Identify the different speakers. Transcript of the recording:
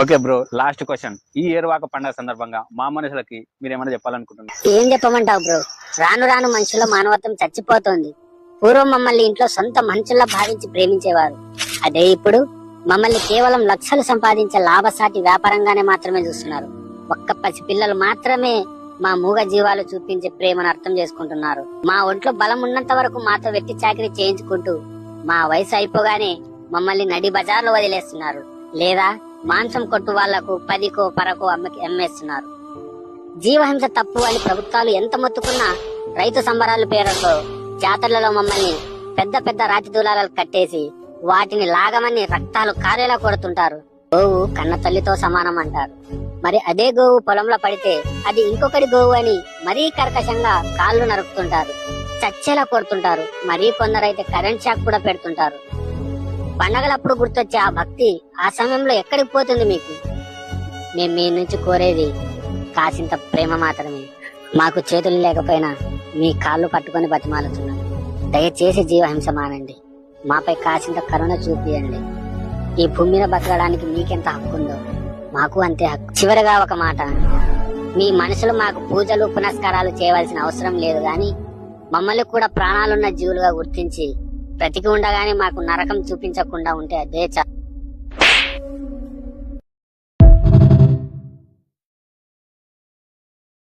Speaker 1: Okay bro, last question. ఈ ఏరువాక పండుగ సందర్భంగా మా మనుషులకి మీరేమైనా చెప్పాలనుకుంటున్నారు?
Speaker 2: ఏం చెప్పమంటావు బ్రో? రాను రాను మనుషుల మానవత్వం చచ్చిపోతోంది. పూర్వం మమ్మల్ని ఇంట్లో సొంత మనుషుల్లా భావించి ప్రేమించేవారు. అదే ఇప్పుడు మమ్మల్ని కేవలం లక్షలు సంపాదించే లాభసాటి వ్యాపారంగానే మాత్రమే చూస్తున్నారు. ఒక్క పసి పిల్లలు మాత్రమే మా మూగ జీవాలు చూపించే ప్రేమను అర్థం చేసుకుంటున్నారు. మా ఒంట్లో బలం ఉన్నంత వరకు మాతో వెట్టి చాకరీ చేయించుకుంటూ మా వయసు అయిపోగానే మమ్మల్ని నడి బజార్లో వదిలేస్తున్నారు. లేదా మాంసం కొట్టు వాళ్లకు 10కో 10కో అమ్మేస్తున్నారు. జీవహింస తప్పు అని ప్రభుత్వాలు ఎంత మొత్తుకున్నా రైతు సంబరాల పేరుతో జాతరలలో మమ్మల్ని పెద్ద పెద్ద రాతి దూలాలు కట్టేసి వాటిని లాగమని రక్తాలు కారేలా కొడుతుంటారు. గోవు కన్న తల్లితో సమానం అంటారు. మరి అదే గోవు పొలంలో పడితే అది ఇంకొకటి గోవు అని మరీ కర్కశంగా కాళ్ళు నరుకుతుంటారు, చచ్చేలా కొడుతుంటారు. మరీ కొందరైతే కరెంట్ షాక్ కూడా పెడుతుంటారు. పండగలప్పుడు గుర్తొచ్చే ఆ భక్తి ఆ సమయంలో ఎక్కడికి పోతుంది మీకు? మేము మీ నుంచి కోరేది కాసింత ప్రేమ మాత్రమే. మాకు చేతులు లేకపోయినా మీ కాళ్ళు పట్టుకొని బతిమాలుతున్నాం. దయచేసి జీవహింస మానండి. మాపై కాసింత కరుణ చూపియండి. ఈ భూమి మీద బతకడానికి మీకెంత హక్కు ఉందో మాకు అంతే హక్కు. చివరిగా ఒక మాట, మీ మనుషులు మాకు పూజలు పునస్కారాలు చేయవలసిన అవసరం లేదు గాని మమ్మల్ని కూడా ప్రాణాలున్న జీవులుగా గుర్తించి బ్రతికి ఉండగానే మాకు నరకం చూపించకుండా ఉంటే అదే చాలు.